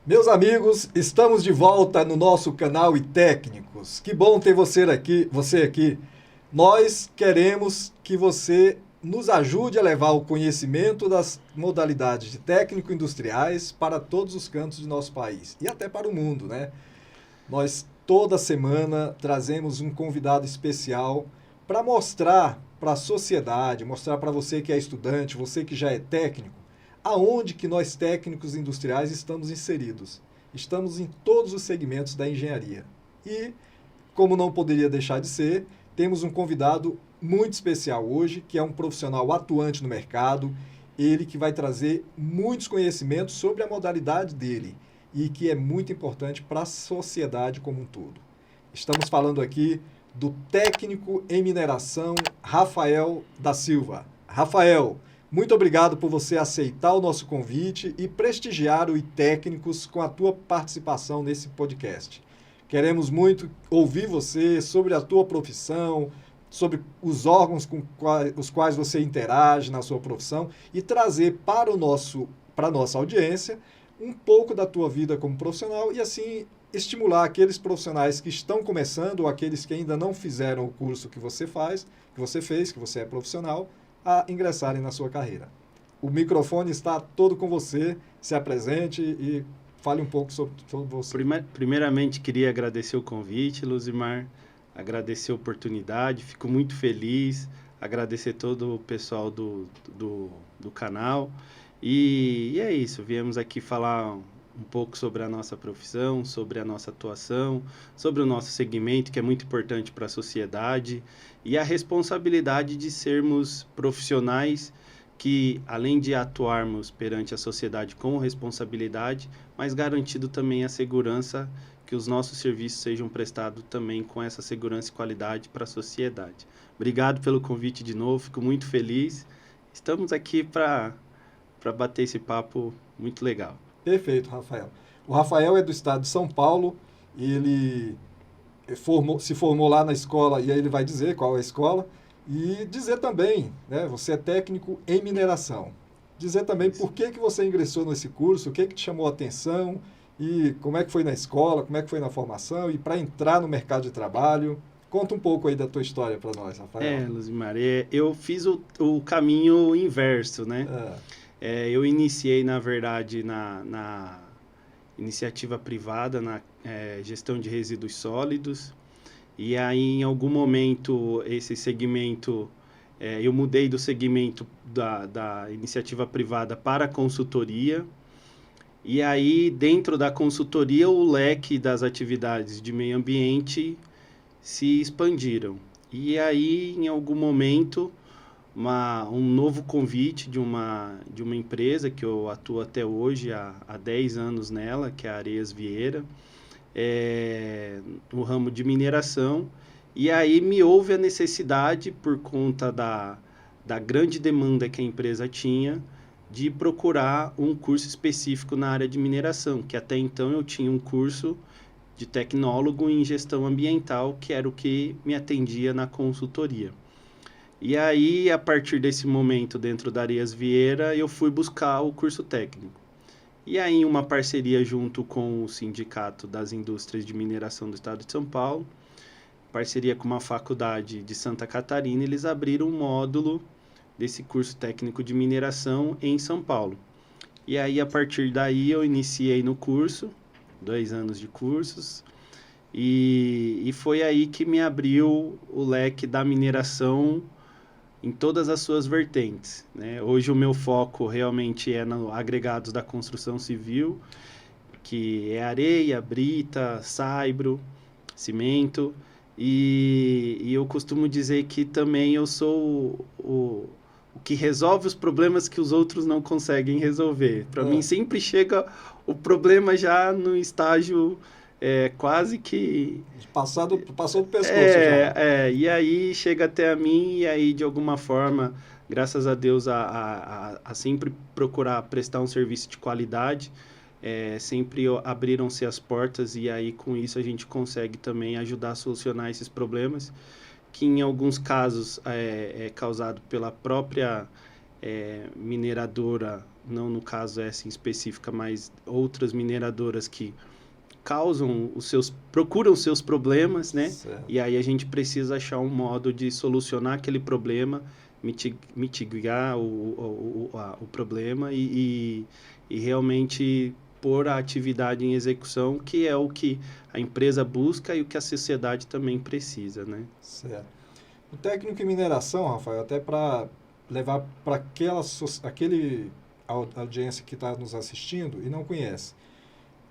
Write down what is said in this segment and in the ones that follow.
Meus amigos, estamos de volta no nosso canal e técnicos. Que bom ter você aqui. Nós queremos que você nos ajude a levar o conhecimento das modalidades de técnico-industriais para todos os cantos de nosso país e até para o mundo, né? Nós toda semana trazemos um convidado especial para mostrar para a sociedade, mostrar para você que é estudante, você que já é técnico, aonde que nós técnicos industriais estamos inseridos. Estamos em todos os segmentos da engenharia. E, como não poderia deixar de ser, temos um convidado muito especial hoje, que é um profissional atuante no mercado, ele que vai trazer muitos conhecimentos sobre a modalidade dele e que é muito importante para a sociedade como um todo. Estamos falando aqui do técnico em mineração Rafael da Silva. Rafael, muito obrigado por você aceitar o nosso convite e prestigiar o iTécnicos com a tua participação nesse podcast. Queremos muito ouvir você sobre a tua profissão, sobre os órgãos com os quais você interage na sua profissão e trazer para a nossa audiência um pouco da tua vida como profissional e assim estimular aqueles profissionais que estão começando ou aqueles que ainda não fizeram o curso que você fez, que você é profissional, a ingressarem na sua carreira. O microfone está todo com você, se apresente e fale um pouco sobre você. Primeiramente, queria agradecer o convite, Luzimar, agradecer a oportunidade, fico muito feliz, agradecer todo o pessoal do canal. E é isso, viemos aqui falar um pouco sobre a nossa profissão, sobre a nossa atuação, sobre o nosso segmento, que é muito importante para a sociedade, e a responsabilidade de sermos profissionais que, além de atuarmos perante a sociedade com responsabilidade, mas garantido também a segurança, que os nossos serviços sejam prestados também com essa segurança e qualidade para a sociedade. Obrigado pelo convite de novo, fico muito feliz. Estamos aqui para bater esse papo muito legal. Perfeito, Rafael. O Rafael é do estado de São Paulo e ele se formou lá na escola, e aí ele vai dizer qual é a escola, e dizer também, né, você é técnico em mineração. Dizer também por que você ingressou nesse curso, o que te chamou a atenção, e como é que foi na escola, como é que foi na formação, e para entrar no mercado de trabalho. Conta um pouco aí da tua história para nós, Rafael. Luzimar, eu fiz o caminho inverso, né? Eu iniciei, na verdade, na iniciativa privada, na gestão de resíduos sólidos. E aí, em algum momento, esse segmento, eu mudei do segmento da iniciativa privada para a consultoria. E aí, dentro da consultoria, o leque das atividades de meio ambiente se expandiram. E aí, em algum momento, um novo convite de uma empresa que eu atuo até hoje, há 10 anos nela, que é a Areias Vieira, no ramo de mineração. E aí me houve a necessidade, por conta da grande demanda que a empresa tinha, de procurar um curso específico na área de mineração, que até então eu tinha um curso de tecnólogo em gestão ambiental, que era o que me atendia na consultoria. E aí, a partir desse momento, dentro da Areias Vieira, eu fui buscar o curso técnico. E aí, em uma parceria junto com o Sindicato das Indústrias de Mineração do Estado de São Paulo, parceria com uma faculdade de Santa Catarina, eles abriram um módulo desse curso técnico de mineração em São Paulo. E aí, a partir daí, eu iniciei no curso, 2 anos de cursos, e foi aí que me abriu o leque da mineração em todas as suas vertentes, né? Hoje o meu foco realmente é no agregados da construção civil, que é areia, brita, saibro, cimento, e eu costumo dizer que também eu sou o que resolve os problemas que os outros não conseguem resolver. Para mim sempre chega o problema já no estágio quase que... Passou do pescoço já. E aí chega até a mim, e aí de alguma forma, graças a Deus, a sempre procurar prestar um serviço de qualidade, sempre abriram-se as portas, e aí com isso a gente consegue também ajudar a solucionar esses problemas, que em alguns casos é causado pela própria mineradora, não no caso essa em específica, mas outras mineradoras que procuram seus problemas, né? Certo. E aí a gente precisa achar um modo de solucionar aquele problema, mitigar o problema e realmente pôr a atividade em execução, que é o que a empresa busca e o que a sociedade também precisa, né? Certo. O técnico em mineração, Rafael, até para levar para aquele audiência que está nos assistindo e não conhece,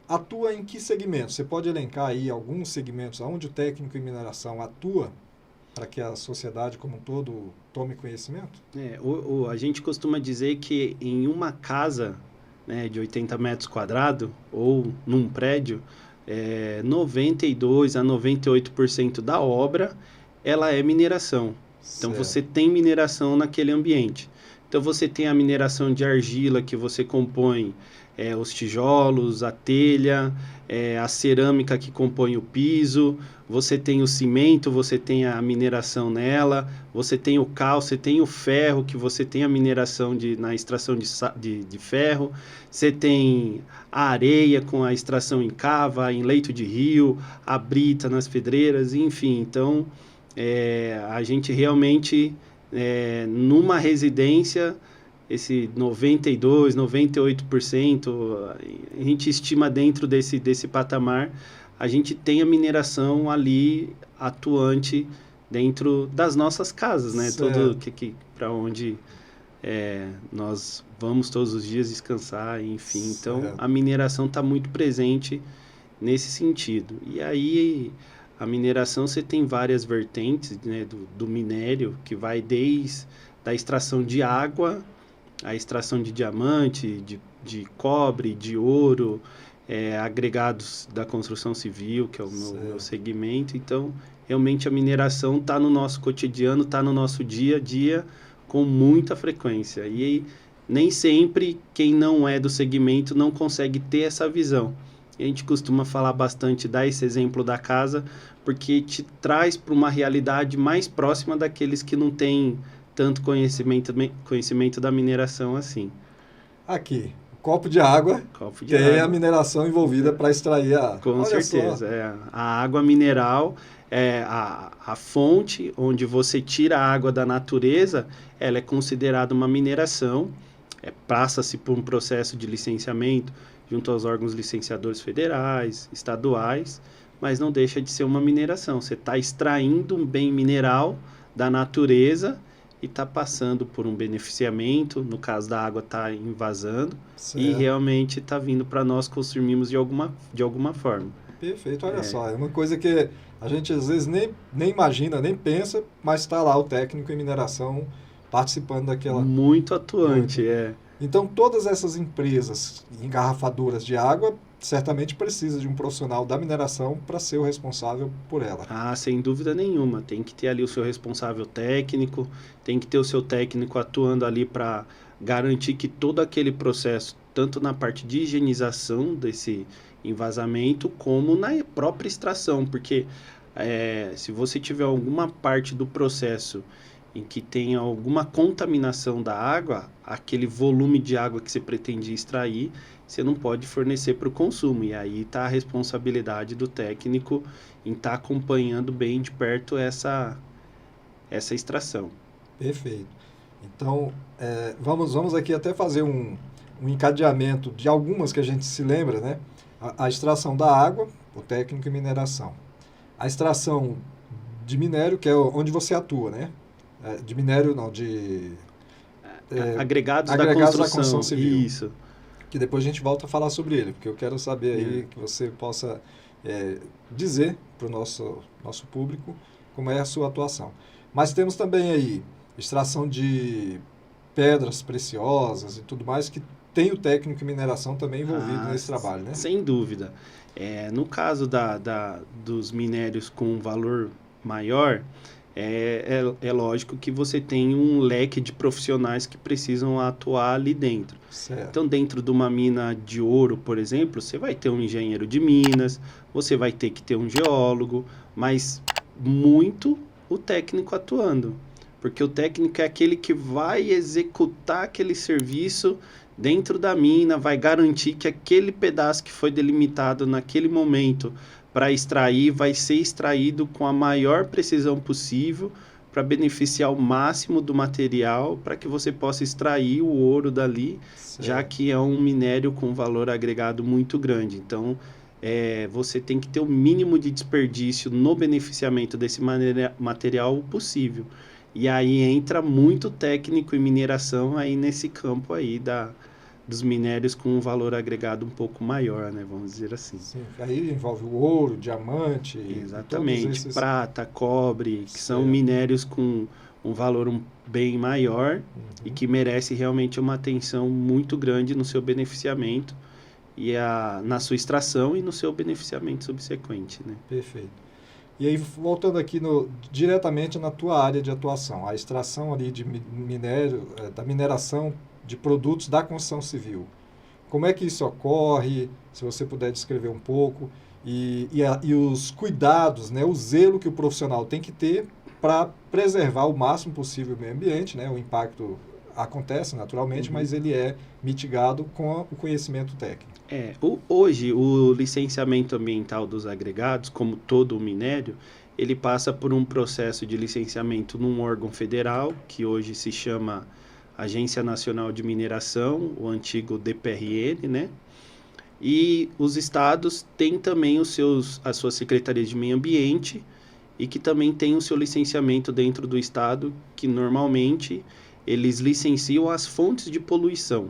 atua em que segmento? Você pode elencar aí alguns segmentos onde o técnico em mineração atua para que a sociedade como um todo tome conhecimento? A gente costuma dizer que em uma casa, né, de 80 metros quadrados ou num prédio, 92 a 98% da obra ela é mineração. Então Certo. você tem mineração naquele ambiente. Então você tem a mineração de argila que você compõe os tijolos, a telha, a cerâmica que compõe o piso, você tem o cimento, você tem a mineração nela, você tem o cal, você tem o ferro, que você tem a mineração na extração de ferro, você tem a areia com a extração em cava, em leito de rio, a brita nas pedreiras, enfim. Então, a gente realmente, numa residência, esse 92, 98%, a gente estima dentro desse patamar, a gente tem a mineração ali atuante dentro das nossas casas, né? Todo para onde nós vamos todos os dias descansar, enfim. Certo. Então, a mineração está muito presente nesse sentido. E aí, a mineração, você tem várias vertentes, né, do minério, que vai desde a extração de água, a extração de diamante, de cobre, de ouro, agregados da construção civil, que é o meu segmento. Então, realmente a mineração está no nosso cotidiano, está no nosso dia a dia com muita frequência. E nem sempre quem não é do segmento não consegue ter essa visão. A gente costuma falar bastante, dar esse exemplo da casa, porque te traz para uma realidade mais próxima daqueles que não têm tanto conhecimento da mineração assim. Aqui, copo de água, tem a mineração envolvida para extrair a água. Com certeza. A água mineral, a fonte onde você tira a água da natureza, ela é considerada uma mineração, passa-se por um processo de licenciamento junto aos órgãos licenciadores federais, estaduais, mas não deixa de ser uma mineração. Você está extraindo um bem mineral da natureza e está passando por um beneficiamento, no caso da água está invasando, e realmente está vindo para nós consumirmos de alguma forma. Perfeito, olha só, é uma coisa que a gente às vezes nem imagina, nem pensa, mas está lá o técnico em mineração participando daquela... Muito atuante, Então, todas essas empresas engarrafadoras de água certamente precisam de um profissional da mineração para ser o responsável por ela. Sem dúvida nenhuma. Tem que ter ali o seu responsável técnico, tem que ter o seu técnico atuando ali para garantir que todo aquele processo, tanto na parte de higienização desse envasamento, como na própria extração, porque se você tiver alguma parte do processo em que tenha alguma contaminação da água, aquele volume de água que você pretende extrair, você não pode fornecer para o consumo. E aí está a responsabilidade do técnico em estar acompanhando bem de perto essa extração. Perfeito. Então, vamos aqui até fazer um encadeamento de algumas que a gente se lembra, né? A extração da água, o técnico em mineração. A extração de minério, que é onde você atua, né? De minério, não, de... agregados da construção civil. Isso. Que depois a gente volta a falar sobre ele, porque eu quero saber aí que você possa dizer para o nosso público como é a sua atuação. Mas temos também aí extração de pedras preciosas e tudo mais, que tem o técnico em mineração também envolvido nesse trabalho, né? Sem dúvida. No caso dos minérios com valor maior, é lógico que você tem um leque de profissionais que precisam atuar ali dentro. Certo. Então, dentro de uma mina de ouro, por exemplo, você vai ter um engenheiro de minas, você vai ter que ter um geólogo, mas muito o técnico atuando. porque o técnico é aquele que vai executar aquele serviço dentro da mina, vai garantir que aquele pedaço que foi delimitado naquele momento para extrair vai ser extraído com a maior precisão possível para beneficiar o máximo do material para que você possa extrair o ouro dali, já que é um minério com valor agregado muito grande. Então, você tem que ter o mínimo de desperdício no beneficiamento desse material possível. E aí entra muito técnico em mineração aí nesse campo aí dos minérios com um valor agregado um pouco maior, né? Vamos dizer assim. Sim, aí envolve o ouro, diamante... Exatamente, prata, cobre, que são minérios com um valor bem maior e que merece realmente uma atenção muito grande no seu beneficiamento e na sua extração e no seu beneficiamento subsequente, né? Perfeito. E aí, voltando aqui diretamente na tua área de atuação, a extração ali de minério, da mineração de produtos da construção civil. Como é que isso ocorre? Se você puder descrever um pouco. E os cuidados, né, o zelo que o profissional tem que ter para preservar o máximo possível o meio ambiente, né? O impacto acontece naturalmente, mas ele é mitigado com o conhecimento técnico. Hoje, o licenciamento ambiental dos agregados, como todo o minério, ele passa por um processo de licenciamento num órgão federal, que hoje se chama Agência Nacional de Mineração, o antigo DPRN, né? E os estados têm também as suas secretarias de meio ambiente e que também têm o seu licenciamento dentro do estado, que normalmente eles licenciam as fontes de poluição,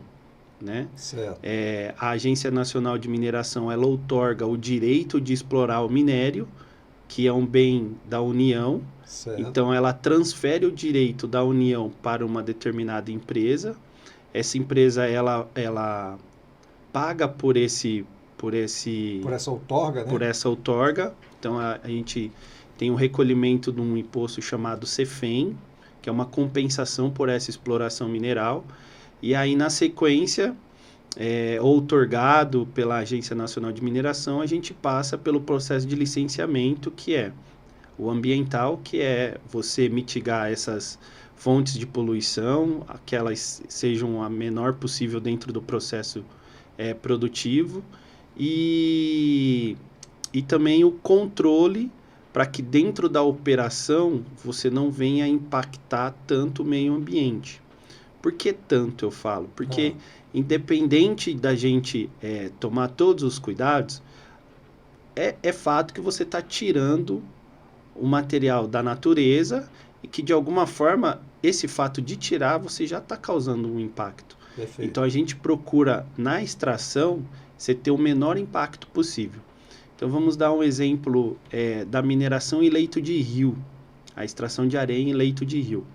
né? Certo. A Agência Nacional de Mineração, ela outorga o direito de explorar o minério, que é um bem da União. Certo. Então, ela transfere o direito da União para uma determinada empresa. Essa empresa, ela paga por essa outorga, né? Por essa outorga. Então, a gente tem o recolhimento de um imposto chamado CEFEM, que é uma compensação por essa exploração mineral. E aí, na sequência, outorgado pela Agência Nacional de Mineração, a gente passa pelo processo de licenciamento, que é o ambiental, que é você mitigar essas fontes de poluição, que elas sejam a menor possível dentro do processo produtivo, e também o controle para que dentro da operação você não venha impactar tanto o meio ambiente. Por que tanto eu falo? Porque independente da gente tomar todos os cuidados, é fato que você está tirando o material da natureza e que de alguma forma esse fato de tirar você já está causando um impacto. Perfeito. Então a gente procura na extração você ter o menor impacto possível. Então vamos dar um exemplo da mineração em leito de rio, a extração de areia em leito de rio.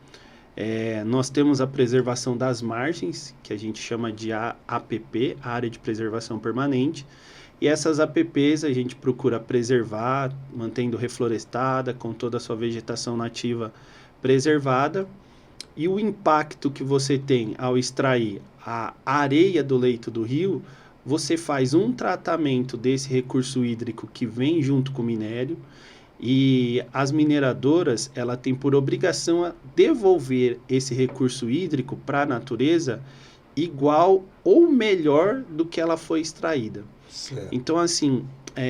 Nós temos a preservação das margens, que a gente chama de APP, Área de Preservação Permanente, e essas APPs a gente procura preservar, mantendo reflorestada, com toda a sua vegetação nativa preservada, e o impacto que você tem ao extrair a areia do leito do rio, você faz um tratamento desse recurso hídrico que vem junto com o minério, e as mineradoras, ela tem por obrigação a devolver esse recurso hídrico para a natureza igual ou melhor do que ela foi extraída. Certo. Então, assim,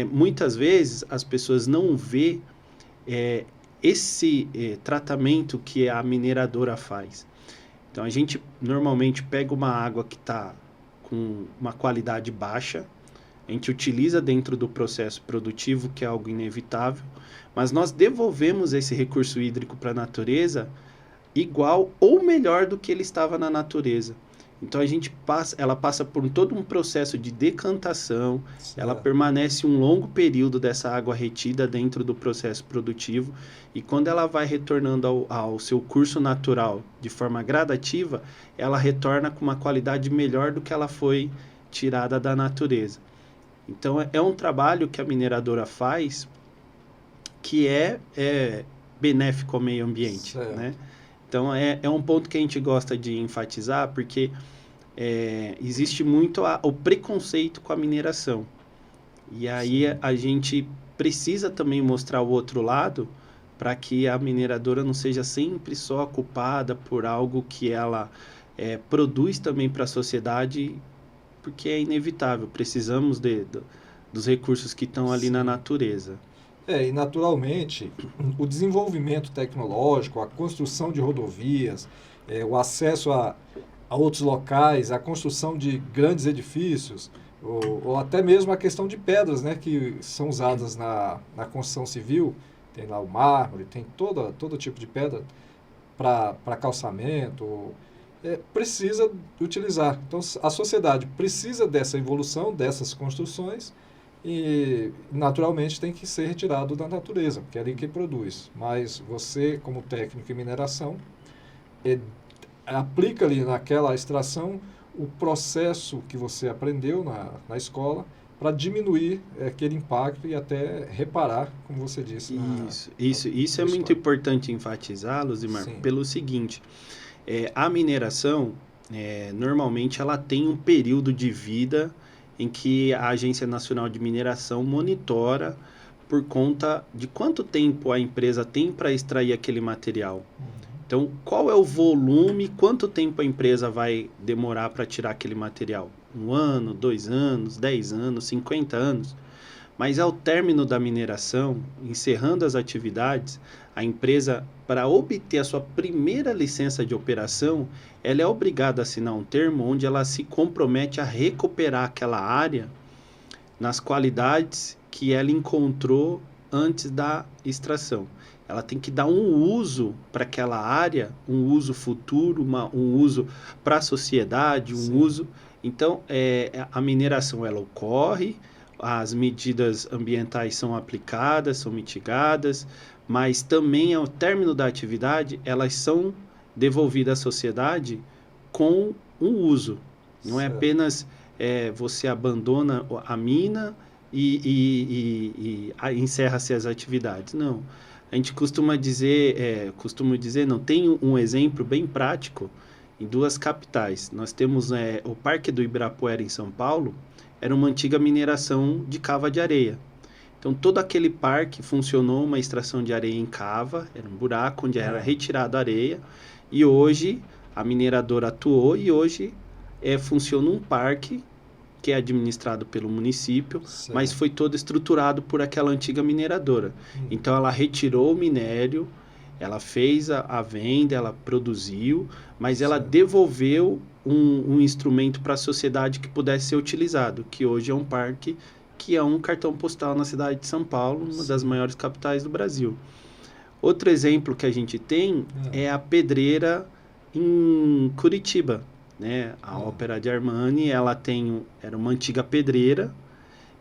muitas vezes as pessoas não vê esse tratamento que a mineradora faz. Então, a gente normalmente pega uma água que está com uma qualidade baixa, a gente utiliza dentro do processo produtivo, que é algo inevitável, mas nós devolvemos esse recurso hídrico para a natureza igual ou melhor do que ele estava na natureza. Então ela passa por todo um processo de decantação, ela permanece um longo período dessa água retida dentro do processo produtivo, e quando ela vai retornando ao seu curso natural de forma gradativa, ela retorna com uma qualidade melhor do que ela foi tirada da natureza. Então é um trabalho que a mineradora faz que é benéfico ao meio ambiente, né? Então, é um ponto que a gente gosta de enfatizar, porque existe muito o preconceito com a mineração. E aí a gente precisa também mostrar o outro lado para que a mineradora não seja sempre só culpada por algo que ela produz também para a sociedade, porque é inevitável, precisamos dos recursos que estão ali na natureza. E naturalmente, o desenvolvimento tecnológico, a construção de rodovias, o acesso a outros locais, a construção de grandes edifícios, ou até mesmo a questão de pedras, né, que são usadas na construção civil, tem lá o mármore, tem todo tipo de pedra para calçamento, precisa utilizar. Então, a sociedade precisa dessa evolução, dessas construções, e naturalmente tem que ser retirado da natureza, porque é ali que produz. Mas você, como técnico em mineração, aplica ali naquela extração o processo que você aprendeu na escola para diminuir aquele impacto e até reparar, como você disse. Isso é muito importante enfatizar, Luzimar, pelo seguinte, a mineração, normalmente ela tem um período de vida em que a Agência Nacional de Mineração monitora por conta de quanto tempo a empresa tem para extrair aquele material. Então, qual é o volume, quanto tempo a empresa vai demorar para tirar aquele material? 1 ano, 2 anos, 10 anos, 50 anos? Mas ao término da mineração, encerrando as atividades, a empresa, para obter a sua primeira licença de operação, ela é obrigada a assinar um termo onde ela se compromete a recuperar aquela área nas qualidades que ela encontrou antes da extração. Ela tem que dar um uso para aquela área, um uso futuro, um uso para a sociedade, uso. Então, a mineração ela ocorre, as medidas ambientais são aplicadas, são mitigadas, mas também ao término da atividade, elas são devolvidas à sociedade com um uso. Não é apenas você abandona a mina e encerra-se as atividades. Não. A gente costuma dizer, tem um exemplo bem prático em 2 capitais. Nós temos o Parque do Ibirapuera, em São Paulo, era uma antiga mineração de cava de areia. Então, todo aquele parque funcionou uma extração de areia em cava, era um buraco onde era retirada a areia, e hoje a mineradora atuou e hoje funciona um parque que é administrado pelo município, mas foi todo estruturado por aquela antiga mineradora. Então, ela retirou o minério, ela fez a venda, ela produziu, mas ela devolveu um instrumento para a sociedade que pudesse ser utilizado, que hoje é um parque, que é um cartão postal na cidade de São Paulo, uma das maiores capitais do Brasil. Outro exemplo que a gente tem é a pedreira em Curitiba, né? A Ópera de Armani, era uma antiga pedreira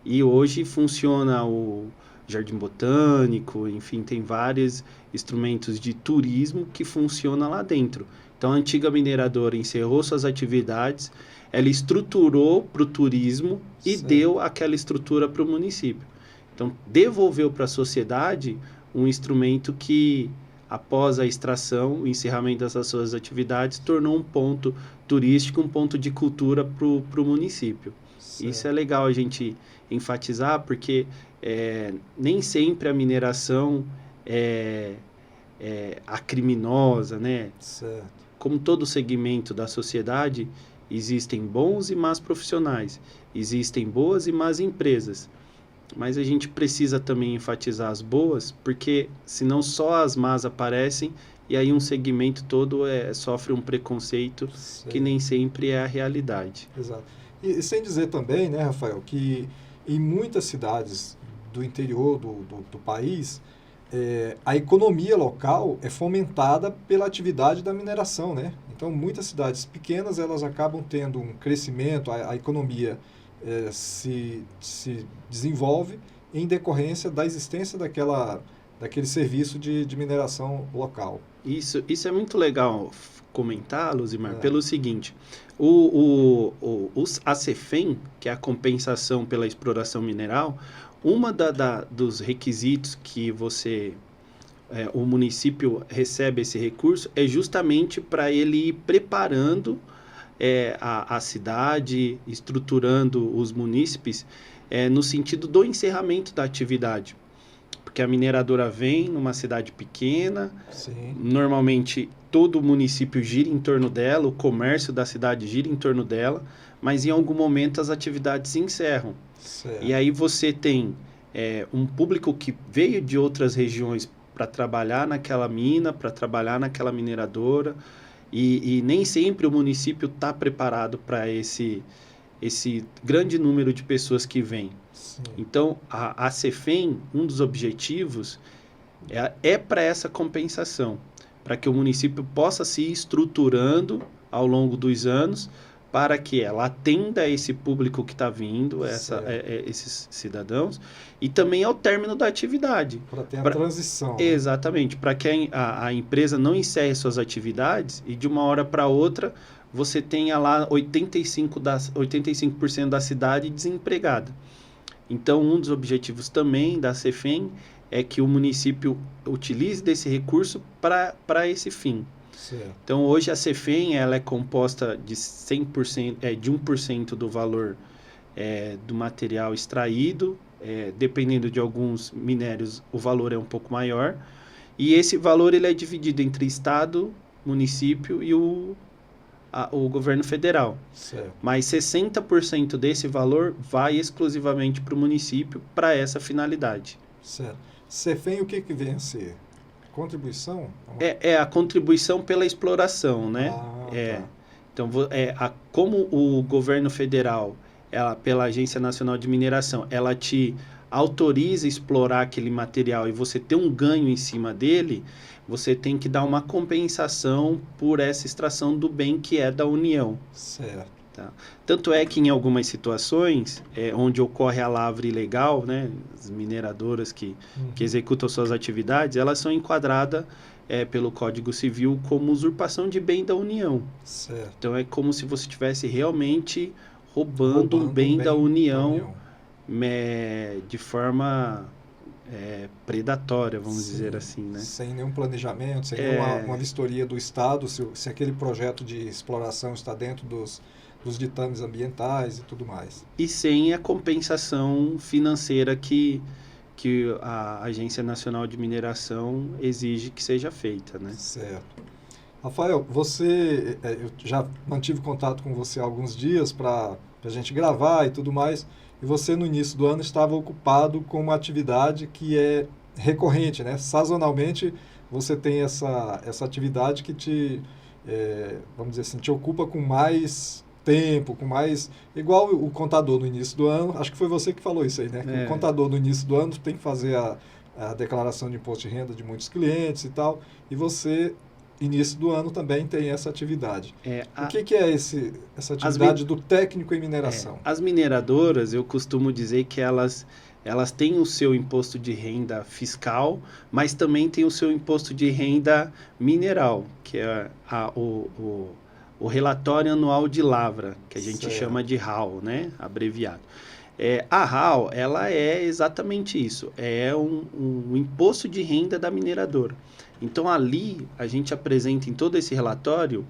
e hoje funciona o Jardim Botânico, enfim, tem vários instrumentos de turismo que funcionam lá dentro. Então, a antiga mineradora encerrou suas atividades, ela estruturou para o turismo e deu aquela estrutura para o município. Então, devolveu para a sociedade um instrumento que, após a extração, o encerramento dessas suas atividades, tornou um ponto turístico, um ponto de cultura para o município. Isso é legal a gente enfatizar, porque nem sempre a mineração é a criminosa, né? Como todo segmento da sociedade, existem bons e más profissionais, existem boas e más empresas, mas a gente precisa também enfatizar as boas, porque senão só as más aparecem e aí um segmento todo sofre um preconceito que nem sempre é a realidade. Exato. E sem dizer também, né, Rafael, que em muitas cidades do interior do país, a economia local é fomentada pela atividade da mineração, né? Então, muitas cidades pequenas, elas acabam tendo um crescimento, a economia se desenvolve em decorrência da existência daquele serviço de mineração local. Isso é muito legal comentar, Luzimar, pelo seguinte, a CEFEM, que é a compensação pela exploração mineral, dos requisitos que o município recebe esse recurso é justamente para ele ir preparando a cidade, estruturando os munícipes no sentido do encerramento da atividade. porque a mineradora vem numa cidade pequena, Sim. normalmente todo o município gira em torno dela, o comércio da cidade gira em torno dela, mas em algum momento as atividades se encerram. Certo. E aí você tem um público que veio de outras regiões para trabalhar naquela mina, para trabalhar naquela mineradora, e nem sempre o município está preparado para esse grande número de pessoas que vêm. Sim. Então, a Cefem, um dos objetivos é para essa compensação, para que o município possa se ir estruturando ao longo dos anos, para que ela atenda esse público que está vindo, esses cidadãos, e também ao término da atividade. Para ter a transição. Exatamente, para que a empresa não encerre suas atividades e de uma hora para outra você tenha lá 85% da cidade desempregada. Então, um dos objetivos também da Cefem é que o município utilize desse recurso para esse fim. Certo. Então, hoje a Cefem ela é composta de 100%, de 1% do valor do material extraído. Dependendo de alguns minérios, o valor é um pouco maior. E esse valor ele é dividido entre Estado, município e o governo federal. Certo. Mas 60% desse valor vai exclusivamente para o município para essa finalidade. Certo. Cefem, o que vem a ser? Contribuição? É a contribuição pela exploração, né? Tá. Então, como o governo federal, pela Agência Nacional de Mineração, ela te autoriza a explorar aquele material e você ter um ganho em cima dele, você tem que dar uma compensação por essa extração do bem que é da União. Certo. Tá? Tanto é que em algumas situações, onde ocorre a lavra ilegal, né, as mineradoras que executam suas atividades, elas são enquadradas pelo Código Civil como usurpação de bem da União. Certo. Então é como se você estivesse realmente roubando um bem da União, de forma predatória, vamos dizer assim, né? Sem nenhum planejamento, sem nenhuma vistoria do Estado, se aquele projeto de exploração está dentro dos ditames ambientais e tudo mais. E sem a compensação financeira que a Agência Nacional de Mineração exige que seja feita, né? Certo. Rafael, eu já mantive contato com você há alguns dias para a gente gravar e tudo mais, e você no início do ano estava ocupado com uma atividade que é recorrente, né? Sazonalmente você tem essa atividade que vamos dizer assim, te ocupa com mais tempo, igual o contador no início do ano, acho que foi você que falou isso aí, né? Que o contador no início do ano tem que fazer a declaração de imposto de renda de muitos clientes e tal, e você, início do ano, também tem essa atividade. O que é essa atividade do técnico em mineração? As mineradoras, eu costumo dizer que elas têm o seu imposto de renda fiscal, mas também têm o seu imposto de renda mineral, que é o relatório anual de lavra, que a gente chama de RAL, né? Abreviado. A RAL, ela é exatamente isso, é um imposto de renda da mineradora. Então, ali, a gente apresenta em todo esse relatório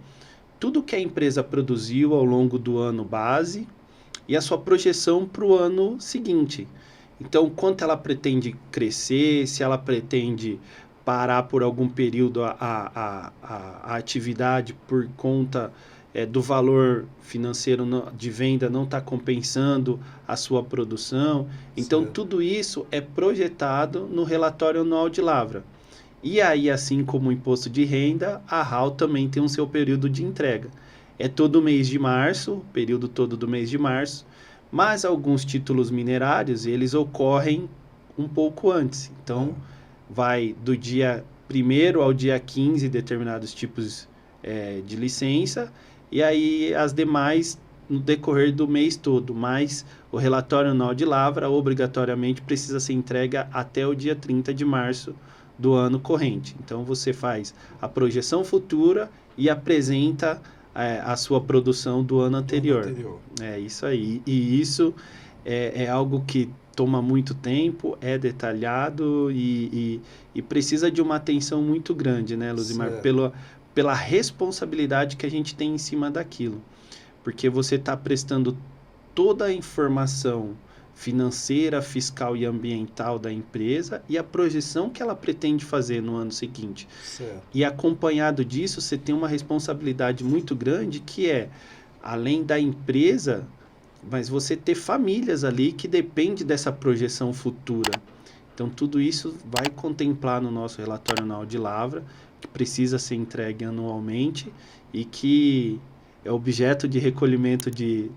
tudo que a empresa produziu ao longo do ano base e a sua projeção para o ano seguinte. Então, quanto ela pretende crescer, se ela pretende parar por algum período a atividade por conta do valor financeiro de venda não está compensando a sua produção. Então, tudo isso é projetado no relatório anual de lavra. E aí, assim como o imposto de renda, a RAL também tem o seu período de entrega. É todo mês de março, o período todo do mês de março, mas alguns títulos minerários, eles ocorrem um pouco antes. Então, vai do dia 1º ao dia 15, determinados tipos de licença, e aí as demais no decorrer do mês todo, mas o relatório anual de lavra obrigatoriamente precisa ser entregue até o dia 30 de março do ano corrente. Então, você faz a projeção futura e apresenta a sua produção do ano anterior. É isso aí. E isso é algo que toma muito tempo, é detalhado e precisa de uma atenção muito grande, né, Luzimar? Pela responsabilidade que a gente tem em cima daquilo. Porque você está prestando toda a informação financeira, fiscal e ambiental da empresa e a projeção que ela pretende fazer no ano seguinte. Certo. E acompanhado disso, você tem uma responsabilidade muito grande que é, além da empresa, mas você ter famílias ali que dependem dessa projeção futura. Então, tudo isso vai contemplar no nosso relatório anual de lavra, que precisa ser entregue anualmente e que é objeto de recolhimento de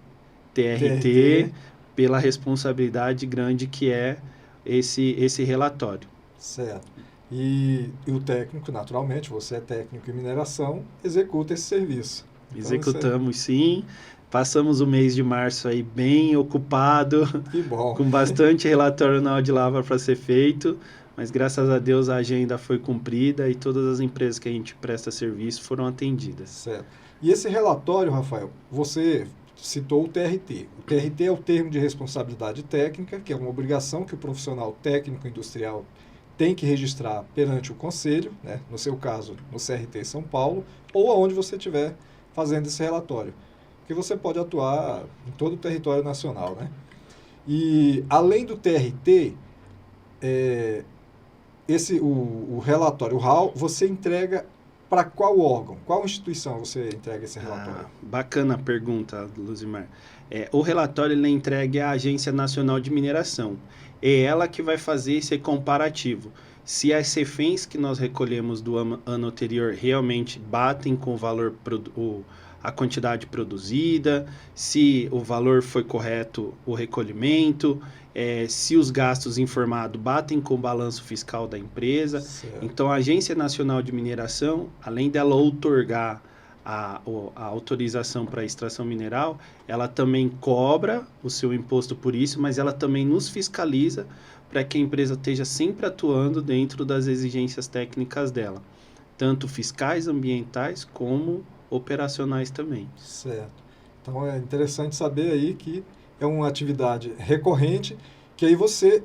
TRT pela responsabilidade grande que é esse relatório. Certo. E o técnico, naturalmente, você é técnico em mineração, executa esse serviço. Então, executamos sim. Passamos o mês de março aí bem ocupado, que bom. Com bastante relatório anual de lavra para ser feito, mas graças a Deus a agenda foi cumprida e todas as empresas que a gente presta serviço foram atendidas. Certo. E esse relatório, Rafael, você citou o TRT. O TRT é o termo de responsabilidade técnica, que é uma obrigação que o profissional técnico industrial tem que registrar perante o conselho, né? No seu caso, no CRT São Paulo, ou aonde você estiver fazendo esse relatório. Porque você pode atuar em todo o território nacional, né? E, além do TRT, o relatório, o RAL, você entrega para qual órgão? Qual instituição você entrega esse relatório? Bacana a pergunta, Luzimar. O relatório ele é entregue à Agência Nacional de Mineração. É ela que vai fazer esse comparativo. Se as CEFENs que nós recolhemos do ano anterior realmente batem com o valor, a quantidade produzida, se o valor foi correto, o recolhimento, se os gastos informados batem com o balanço fiscal da empresa. Certo. Então, a Agência Nacional de Mineração, além dela outorgar a autorização para a extração mineral, ela também cobra o seu imposto por isso, mas ela também nos fiscaliza para que a empresa esteja sempre atuando dentro das exigências técnicas dela, tanto fiscais, ambientais, como operacionais também. Certo. Então é interessante saber aí que é uma atividade recorrente, que aí você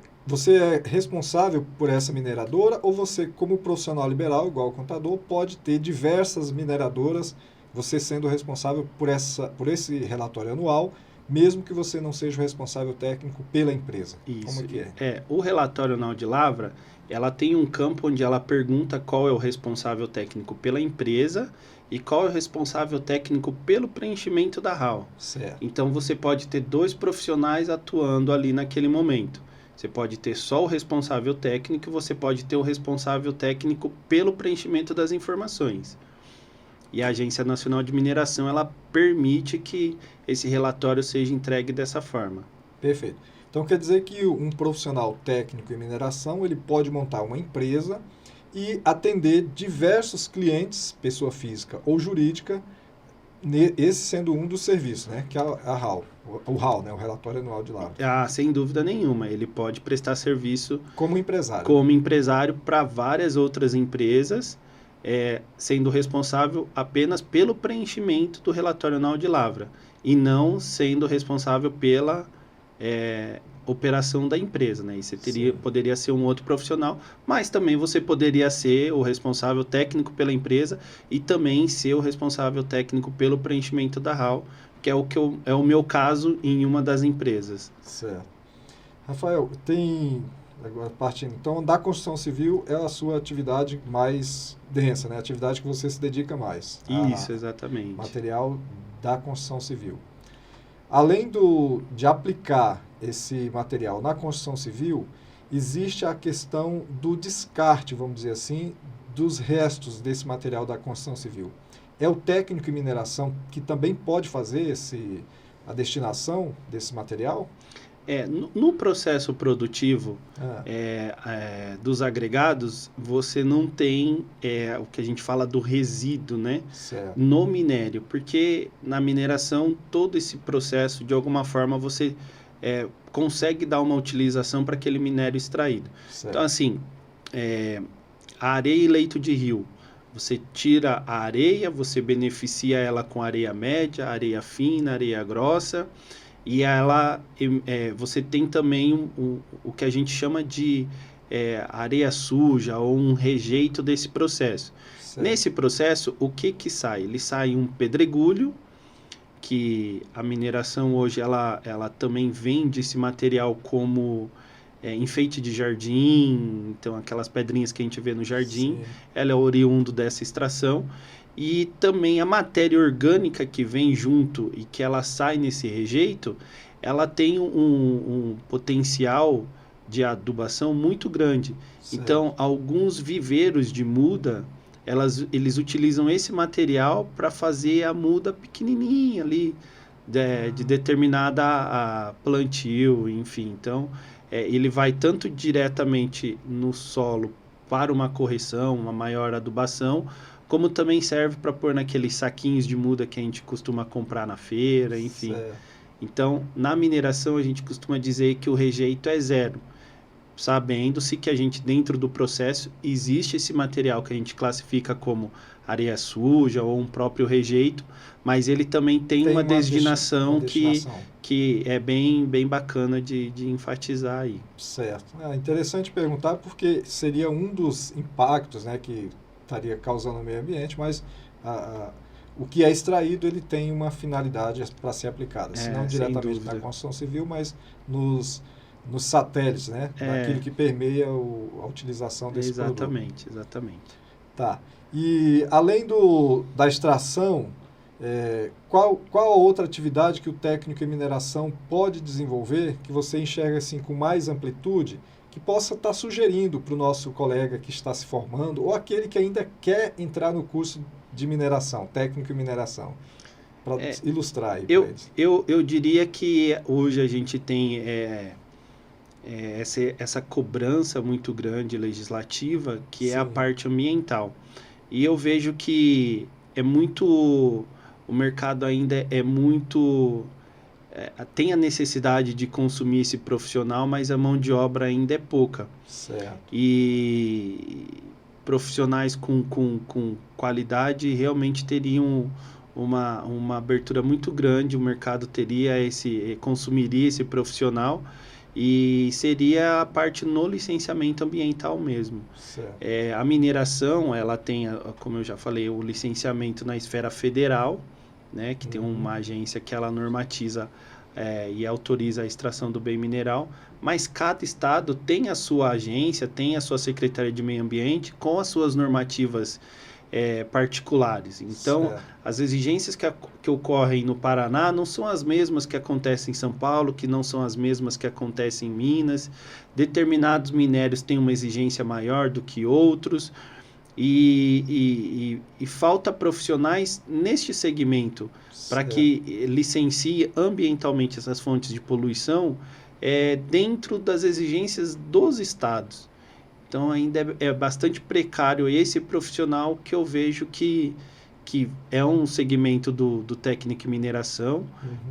é responsável por essa mineradora, ou você, como profissional liberal, igual o contador, pode ter diversas mineradoras, você sendo responsável por esse relatório anual, mesmo que você não seja o responsável técnico pela empresa. Isso. Como que é? O relatório anual de lavra, ela tem um campo onde ela pergunta qual é o responsável técnico pela empresa e qual é o responsável técnico pelo preenchimento da RAL. Certo. Então, você pode ter 2 profissionais atuando ali naquele momento. Você pode ter só o responsável técnico, você pode ter o responsável técnico pelo preenchimento das informações. E a Agência Nacional de Mineração, ela permite que esse relatório seja entregue dessa forma. Perfeito. Então, quer dizer que um profissional técnico em mineração, ele pode montar uma empresa e atender diversos clientes, pessoa física ou jurídica, esse sendo um dos serviços, né? Que é a RAL, o RAL, né? O Relatório Anual de Lavra. Sem dúvida nenhuma, ele pode prestar serviço como empresário para várias outras empresas, sendo responsável apenas pelo preenchimento do relatório anual de lavra e não sendo responsável pela operação da empresa, né? E você poderia ser um outro profissional, mas também você poderia ser o responsável técnico pela empresa e também ser o responsável técnico pelo preenchimento da RAL, que é o meu caso em uma das empresas. Certo. Rafael, agora partindo, então, da construção civil é a sua atividade mais densa, né? A atividade que você se dedica mais. Isso, exatamente. Material da construção civil. Além de aplicar esse material na construção civil, existe a questão do descarte, vamos dizer assim, dos restos desse material da construção civil. É o técnico em mineração que também pode fazer a destinação desse material? No processo produtivo dos agregados, você não tem o que a gente fala do resíduo, né? Certo. No minério, porque na mineração, todo esse processo, de alguma forma, você consegue dar uma utilização para aquele minério extraído. Certo. Então, assim, a areia e leito de rio, você tira a areia, você beneficia ela com areia média, areia fina, areia grossa, e você tem também o que a gente chama de areia suja ou um rejeito desse processo. Certo. Nesse processo, o que sai? Ele sai um pedregulho que a mineração hoje ela também vende esse material como enfeite de jardim, então aquelas pedrinhas que a gente vê no jardim, Sim. ela é oriundo dessa extração. E também a matéria orgânica que vem junto e que ela sai nesse rejeito, ela tem um potencial de adubação muito grande. Certo. Então, alguns viveiros de muda, eles utilizam esse material para fazer a muda pequenininha ali, de determinada plantio, enfim. Então, ele vai tanto diretamente no solo para uma correção, uma maior adubação, como também serve para pôr naqueles saquinhos de muda que a gente costuma comprar na feira, enfim. Certo. Então, na mineração, a gente costuma dizer que o rejeito é zero, sabendo-se que a gente, dentro do processo, existe esse material que a gente classifica como areia suja ou um próprio rejeito, mas ele também tem uma destinação que é bem bacana de enfatizar aí. Certo. É interessante perguntar porque seria um dos impactos, né, que estaria causando no meio ambiente, mas o que é extraído ele tem uma finalidade para ser aplicada, se não diretamente na construção civil, mas nos satélites, né, daquilo que permeia a utilização desse produto. Exatamente. Tá. E além da extração, qual a outra atividade que o técnico em mineração pode desenvolver, que você enxerga assim com mais amplitude, que possa estar sugerindo para o nosso colega que está se formando, ou aquele que ainda quer entrar no curso de mineração, técnico em mineração, para ilustrar aí para eles? Eu diria que hoje a gente tem essa cobrança muito grande legislativa, que é a parte ambiental. E eu vejo que o mercado ainda é muito... tem a necessidade de consumir esse profissional, mas a mão de obra ainda é pouca. Certo. E profissionais com qualidade realmente teriam uma abertura muito grande, o mercado consumiria esse profissional, e seria a parte no licenciamento ambiental mesmo. A mineração, ela tem, como eu já falei, o licenciamento na esfera federal, né, que tem uma agência que ela normatiza e autoriza a extração do bem mineral, mas cada estado tem a sua agência, tem a sua Secretaria de Meio Ambiente com as suas normativas particulares. Então, as exigências que ocorrem no Paraná não são as mesmas que acontecem em São Paulo, que não são as mesmas que acontecem em Minas. Determinados minérios têm uma exigência maior do que outros, e falta profissionais neste segmento para que licencie ambientalmente essas fontes de poluição dentro das exigências dos estados. Então, ainda é bastante precário esse profissional, que eu vejo que é um segmento do técnico em mineração,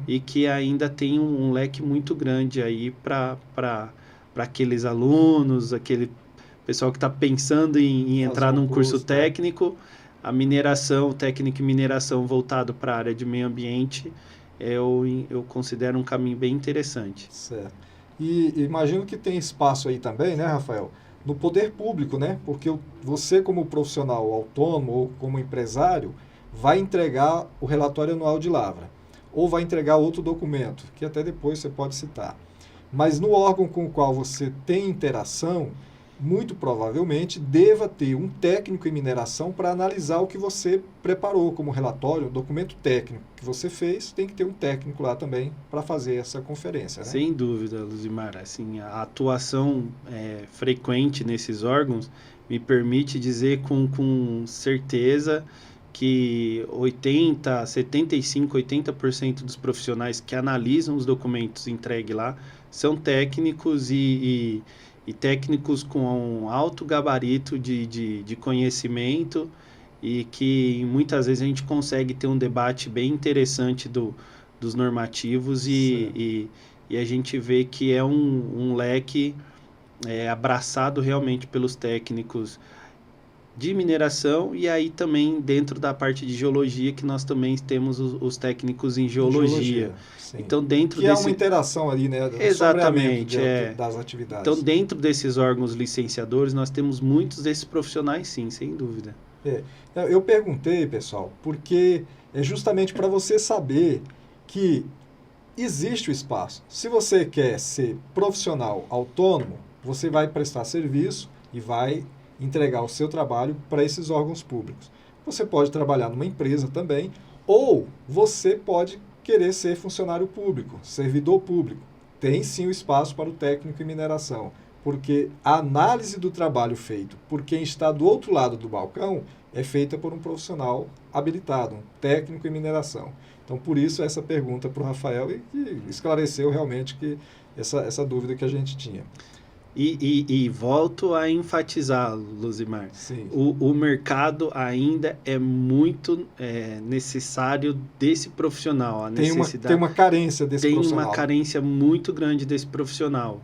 e que ainda tem um leque muito grande aí para aqueles alunos, aquele pessoal que está pensando em entrar num curso técnico. A mineração, o técnico em mineração voltado para a área de meio ambiente, eu considero um caminho bem interessante. Certo. E imagino que tem espaço aí também, né, Rafael? No poder público, né? Porque você, como profissional autônomo ou como empresário, vai entregar o relatório anual de lavra, ou vai entregar outro documento, que até depois você pode citar. Mas no órgão com o qual você tem interação, muito provavelmente deva ter um técnico em mineração para analisar o que você preparou como relatório, o documento técnico que você fez, tem que ter um técnico lá também para fazer essa conferência, né? Sem dúvida, Luzimar. Assim, a atuação frequente nesses órgãos me permite dizer com certeza que 80% dos profissionais que analisam os documentos entregues lá são técnicos e técnicos com um alto gabarito de conhecimento, e que muitas vezes a gente consegue ter um debate bem interessante dos normativos, e a gente vê que é um leque abraçado realmente pelos técnicos de mineração, e aí também dentro da parte de geologia, que nós também temos os técnicos em geologia. Então, dentro é uma interação ali, né? Exatamente. Das atividades. Então, dentro desses órgãos licenciadores, nós temos muitos desses profissionais, sim, sem dúvida. Eu perguntei, pessoal, porque é justamente para você saber que existe o espaço. Se você quer ser profissional autônomo, você vai prestar serviço e vai entregar o seu trabalho para esses órgãos públicos. Você pode trabalhar numa empresa também, ou você pode querer ser funcionário público, servidor público. Tem sim o espaço para o técnico em mineração, porque a análise do trabalho feito por quem está do outro lado do balcão é feita por um profissional habilitado, um técnico em mineração. Então, por isso, essa pergunta para o Rafael e que esclareceu realmente que essa dúvida que a gente tinha. E volto a enfatizar, Luzimar, Sim. o mercado ainda é muito necessário desse profissional. A necessidade, Tem uma carência desse profissional. Tem uma carência muito grande desse profissional.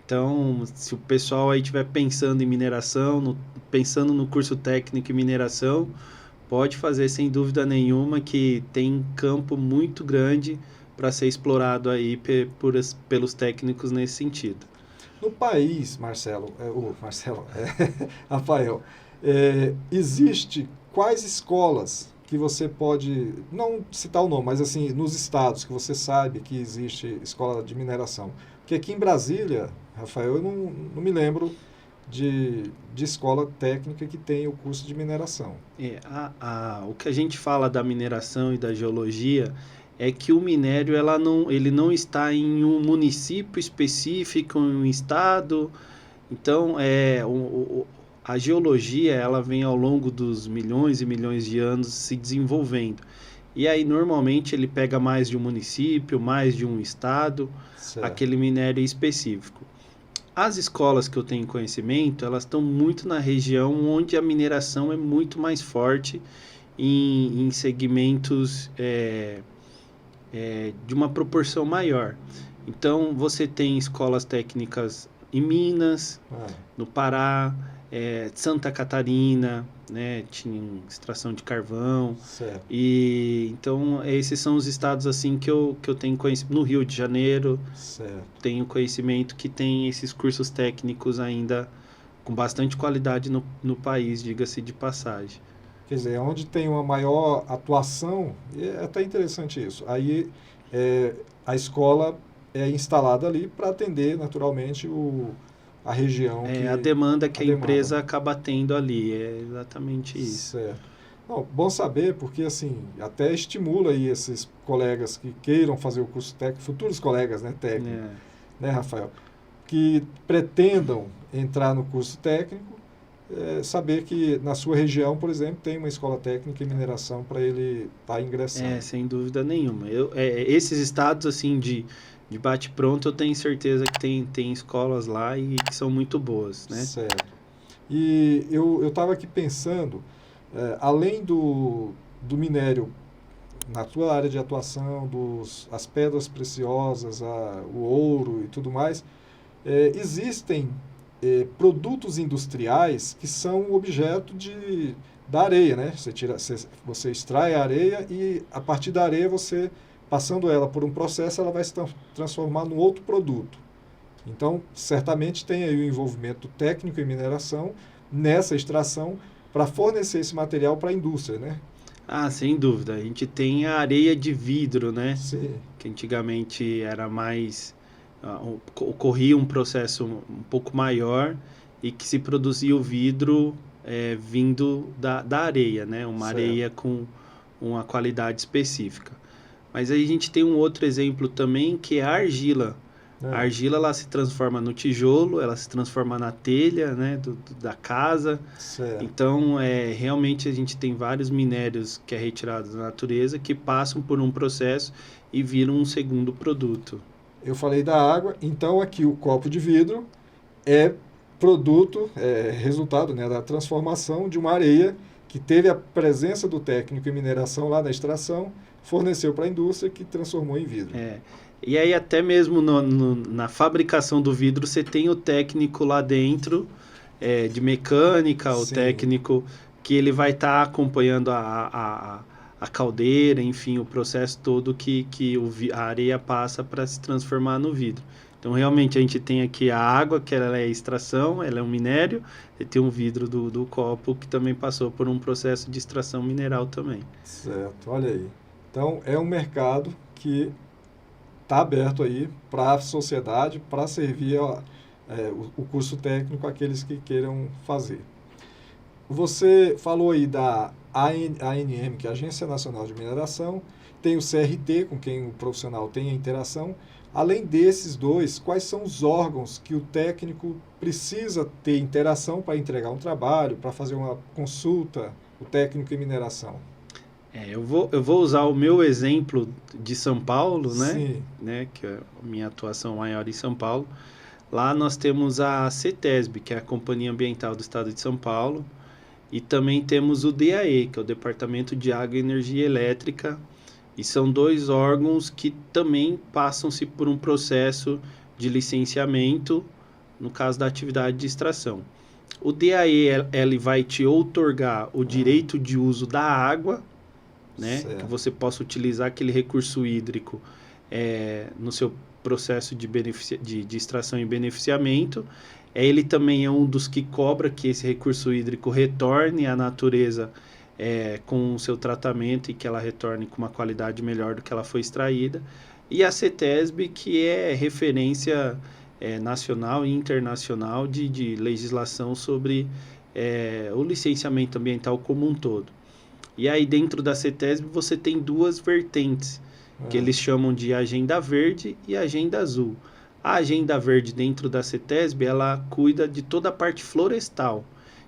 Então, se o pessoal aí estiver pensando em mineração, pensando no curso técnico em mineração, pode fazer sem dúvida nenhuma que tem campo muito grande para ser explorado aí pelos técnicos nesse sentido. No país, Rafael, existe quais escolas que você pode, não citar o nome, mas assim, nos estados que você sabe que existe escola de mineração? Porque aqui em Brasília, Rafael, eu não me lembro de escola técnica que tenha o curso de mineração. O que a gente fala da mineração e da geologia é que o minério ele não está em um município específico, em um estado. Então, a geologia ela vem ao longo dos milhões e milhões de anos se desenvolvendo. E aí, normalmente, ele pega mais de um município, mais de um estado, Certo. aquele minério específico. As escolas que eu tenho conhecimento, elas estão muito na região onde a mineração é muito mais forte em segmentos de uma proporção maior. Então, você tem escolas técnicas em Minas, no Pará, Santa Catarina, né, tinha extração de carvão. Certo. Então, esses são os estados assim que eu tenho conhecimento. No Rio de Janeiro, certo, tenho conhecimento que tem esses cursos técnicos ainda com bastante qualidade no país, diga-se de passagem. Quer dizer, onde tem uma maior atuação, é até interessante isso. Aí a escola é instalada ali para atender naturalmente a região. A demanda que a empresa acaba tendo ali, é exatamente isso. Certo. Bom, bom saber, porque assim, até estimula aí esses colegas que queiram fazer o curso técnico, futuros colegas, né, técnicos, né, Rafael, que pretendam entrar no curso técnico, saber que na sua região, por exemplo, tem uma escola técnica em mineração para ele estar ingressando. Sem dúvida nenhuma. Esses estados assim de bate-pronto, eu tenho certeza que tem escolas lá e que são muito boas, né? Certo. E eu estava aqui pensando, além do minério, na tua área de atuação, as pedras preciosas, o ouro e tudo mais, existem produtos industriais que são objeto da areia, né? Você extrai a areia e a partir da areia você, passando ela por um processo, ela vai se transformar num outro produto. Então, certamente tem aí o envolvimento técnico em mineração nessa extração para fornecer esse material para a indústria, né? Sem dúvida. A gente tem a areia de vidro, né? Sim. Que antigamente era mais... ocorria um processo um pouco maior e que se produzia o vidro vindo da areia, né? Uma certo. Areia com uma qualidade específica. Mas aí a gente tem um outro exemplo também, que é a argila. A argila, ela se transforma no tijolo, ela se transforma na telha, né, da casa. Certo. Então, realmente a gente tem vários minérios que é retirado da natureza que passam por um processo e viram um segundo produto. Eu falei da água, então aqui o copo de vidro é produto, resultado, né, da transformação de uma areia que teve a presença do técnico em mineração lá na extração, forneceu para a indústria que transformou em vidro. E aí até mesmo na fabricação do vidro você tem o técnico lá dentro, de mecânica, o técnico que ele vai estar acompanhando a caldeira, enfim, o processo todo que a areia passa para se transformar no vidro. Então, realmente, a gente tem aqui a água, que ela é extração, ela é um minério, e tem um vidro do copo que também passou por um processo de extração mineral também. Certo, olha aí. Então, é um mercado que está aberto aí para a sociedade, para servir o curso técnico àqueles que queiram fazer. Você falou aí da ANM, que é a Agência Nacional de Mineração, tem o CRT, com quem o profissional tem a interação. Além desses dois, quais são os órgãos que o técnico precisa ter interação para entregar um trabalho, para fazer uma consulta, o técnico em mineração? Eu vou usar o meu exemplo de São Paulo, né? Sim. Né? Que é a minha atuação maior em São Paulo. Lá nós temos a CETESB, que é a Companhia Ambiental do Estado de São Paulo, e também temos o DAE, que é o Departamento de Água e Energia Elétrica, e são dois órgãos que também passam-se por um processo de licenciamento, no caso da atividade de extração. O DAE, ele vai te outorgar o direito de uso da água, né? Que você possa utilizar aquele recurso hídrico no seu processo de extração e beneficiamento. Ele também é um dos que cobra que esse recurso hídrico retorne à natureza com o seu tratamento e que ela retorne com uma qualidade melhor do que ela foi extraída. E a CETESB, que é referência nacional e internacional de legislação sobre o licenciamento ambiental como um todo. E aí dentro da CETESB você tem duas vertentes, que eles chamam de Agenda Verde e Agenda Azul. A Agenda Verde dentro da CETESB, ela cuida de toda a parte florestal.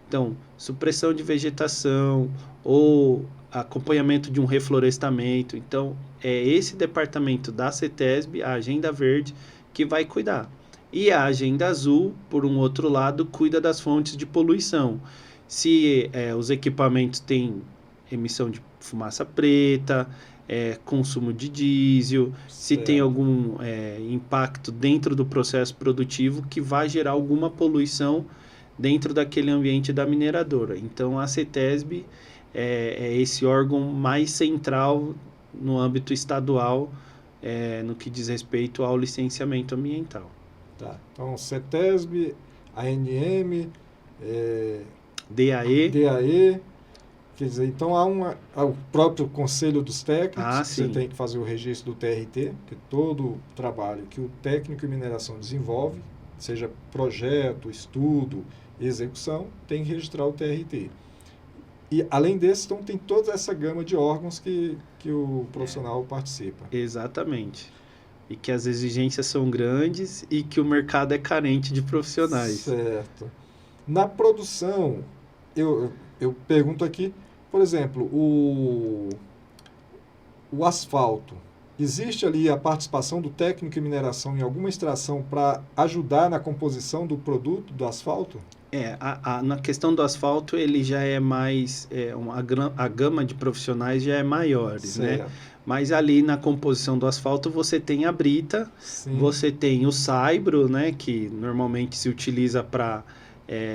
Então, supressão de vegetação ou acompanhamento de um reflorestamento. Então, é esse departamento da CETESB, a Agenda Verde, que vai cuidar. E a Agenda Azul, por um outro lado, cuida das fontes de poluição. Se os equipamentos têm emissão de fumaça preta, consumo de diesel, se tem algum impacto dentro do processo produtivo que vai gerar alguma poluição dentro daquele ambiente da mineradora. Então, a CETESB é esse órgão mais central no âmbito estadual no que diz respeito ao licenciamento ambiental. Tá. Então, CETESB, ANM, DAE. Quer dizer, então há o próprio Conselho dos Técnicos, sim. Você tem que fazer o registro do TRT, que todo trabalho que o técnico em mineração desenvolve, seja projeto, estudo, execução, tem que registrar o TRT. E, além desse, então, tem toda essa gama de órgãos que o profissional participa. Exatamente. E que as exigências são grandes e que o mercado é carente de profissionais. Certo. Na produção, eu pergunto aqui, por exemplo, o asfalto. Existe ali a participação do técnico em mineração em alguma extração para ajudar na composição do produto do asfalto? Na questão do asfalto, ele já é mais... a gama de profissionais já é maiores, né? Mas ali na composição do asfalto você tem a brita, sim. Você tem o saibro, né? Que normalmente se utiliza para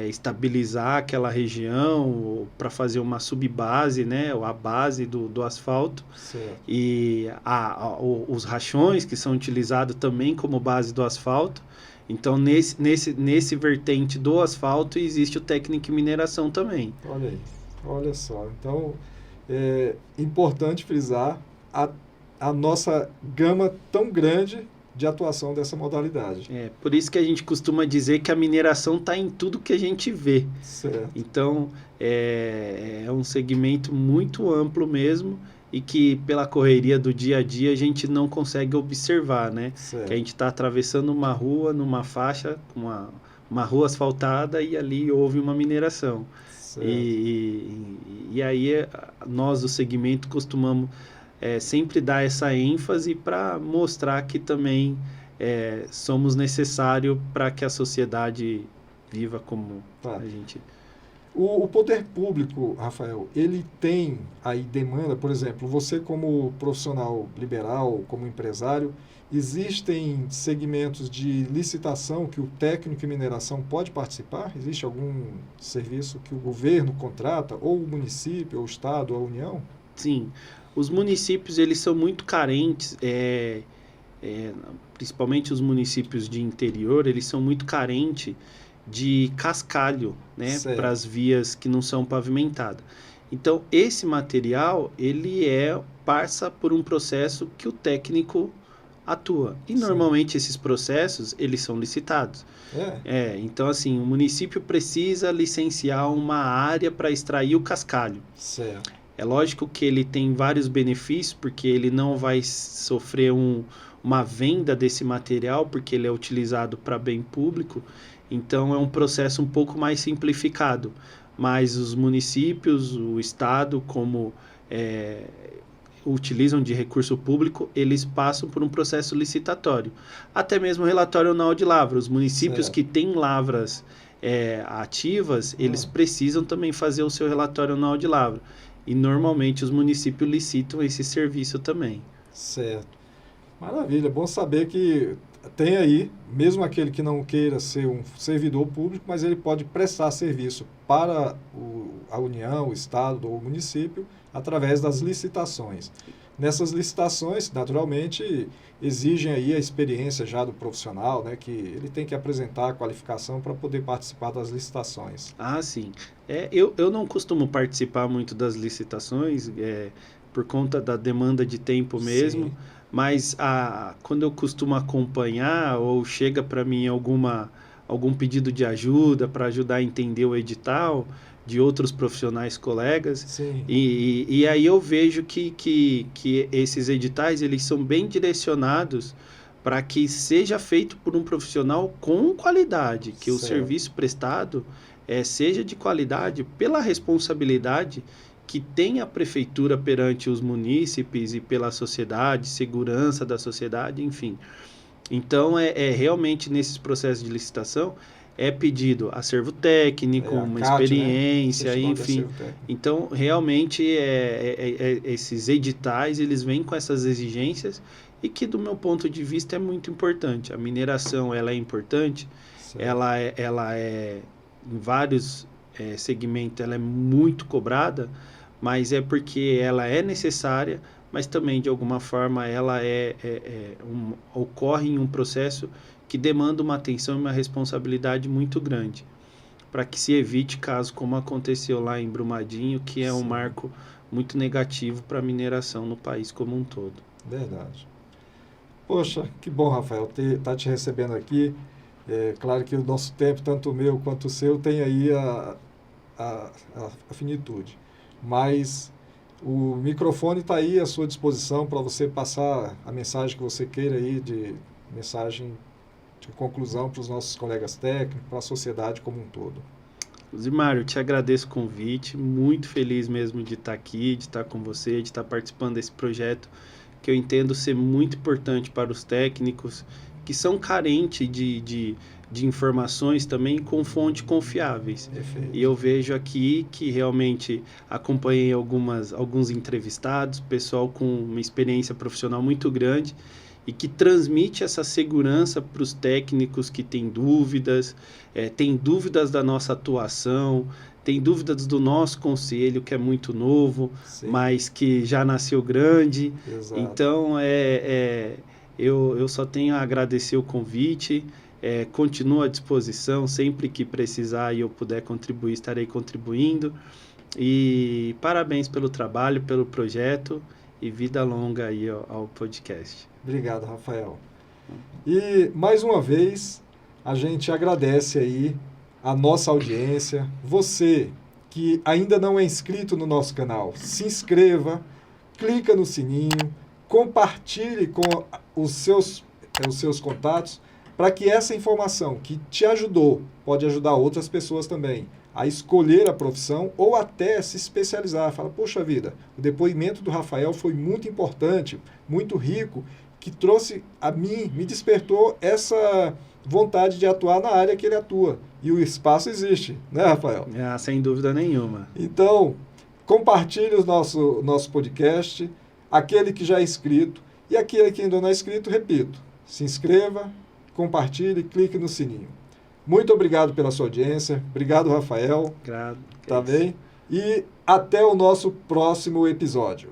estabilizar aquela região, para fazer uma subbase, né? Ou a base do asfalto. Certo. E os rachões, que são utilizados também como base do asfalto. Então, nesse vertente do asfalto, existe o técnico em mineração também. Olha aí, olha só. Então, é importante frisar a nossa gama tão grande de atuação dessa modalidade. Por isso que a gente costuma dizer que a mineração está em tudo que a gente vê. Certo. Então, é um segmento muito amplo mesmo e que pela correria do dia a dia a gente não consegue observar, né? Certo. Que a gente está atravessando uma rua, numa faixa, uma rua asfaltada e ali houve uma mineração. E aí nós do segmento costumamos sempre dar essa ênfase para mostrar que também somos necessários para que a sociedade viva como a gente... O poder público, Rafael, ele tem aí demanda, por exemplo, você como profissional liberal, como empresário, existem segmentos de licitação que o técnico em mineração pode participar? Existe algum serviço que o governo contrata, ou o município, ou o estado, ou a União? Sim, os municípios eles são muito carentes, principalmente os municípios de interior, eles são muito carentes de cascalho, né, para as vias que não são pavimentadas. Então, esse material, ele passa por um processo que o técnico atua. E, Sim. normalmente, esses processos, eles são licitados. Então, assim, o município precisa licenciar uma área para extrair o cascalho. Certo. É lógico que ele tem vários benefícios, porque ele não vai sofrer uma venda desse material, porque ele é utilizado para bem público. Então, é um processo um pouco mais simplificado. Mas os municípios, o Estado, como utilizam de recurso público, eles passam por um processo licitatório. Até mesmo o relatório anual de lavra. Os municípios Certo. que têm lavras ativas, eles precisam também fazer o seu relatório anual de lavra. E normalmente os municípios licitam esse serviço também. Certo. Maravilha, bom saber que tem aí, mesmo aquele que não queira ser um servidor público, mas ele pode prestar serviço para a União, o Estado ou o município através das licitações. Nessas licitações, naturalmente, exigem aí a experiência já do profissional, né, que ele tem que apresentar a qualificação para poder participar das licitações. Ah, sim. Eu não costumo participar muito das licitações, por conta da demanda de tempo mesmo, Sim. mas quando eu costumo acompanhar ou chega para mim algum pedido de ajuda para ajudar a entender o edital de outros profissionais colegas, Sim. e aí eu vejo que esses editais eles são bem direcionados para que seja feito por um profissional com qualidade, que o Certo. serviço prestado seja de qualidade pela responsabilidade que tem a prefeitura perante os munícipes e pela sociedade, segurança da sociedade, enfim. Então, realmente nesses processos de licitação, é pedido acervo técnico, A uma CAT, experiência, né? enfim. Então, realmente, esses editais, eles vêm com essas exigências e que, do meu ponto de vista, é muito importante. A mineração, ela é importante, Certo. ela é, em vários segmentos, ela é muito cobrada, mas é porque ela é necessária, mas também, de alguma forma, ela ocorre em um processo que demanda uma atenção e uma responsabilidade muito grande, para que se evite casos como aconteceu lá em Brumadinho, que é um Sim. marco muito negativo para a mineração no país como um todo. Verdade. Poxa, que bom, Rafael, tá te recebendo aqui. Claro que o nosso tempo, tanto o meu quanto o seu, tem aí a finitude. Mas o microfone está aí à sua disposição para você passar a mensagem que você queira aí, de mensagem de conclusão para os nossos colegas técnicos, para a sociedade como um todo. Zimário, te agradeço o convite, muito feliz mesmo de estar aqui, de estar com você, de estar participando desse projeto, que eu entendo ser muito importante para os técnicos, que são carentes de informações também com fontes confiáveis. Perfeito. E eu vejo aqui que realmente acompanhei alguns entrevistados, pessoal com uma experiência profissional muito grande e que transmite essa segurança para os técnicos que têm dúvidas da nossa atuação, tem dúvidas do nosso conselho, que é muito novo, Sim. mas que já nasceu grande. Exato. Então, eu só tenho a agradecer o convite, continuo à disposição, sempre que precisar e eu puder contribuir, estarei contribuindo. E parabéns pelo trabalho, pelo projeto e vida longa aí ao podcast. Obrigado, Rafael. E, mais uma vez, a gente agradece aí a nossa audiência. Você que ainda não é inscrito no nosso canal, se inscreva, clica no sininho, compartilhe com os seus contatos, para que essa informação que te ajudou, pode ajudar outras pessoas também, a escolher a profissão ou até se especializar. Fala, poxa vida, o depoimento do Rafael foi muito importante, muito rico, que trouxe a mim, me despertou essa vontade de atuar na área que ele atua. E o espaço existe, né, Rafael? Sem dúvida nenhuma. Então, compartilhe o nosso podcast, aquele que já é inscrito, e aquele que ainda não é inscrito, repito, se inscreva, compartilhe, clique no sininho. Muito obrigado pela sua audiência, obrigado, Rafael. Obrigado. Tá bem? E até o nosso próximo episódio.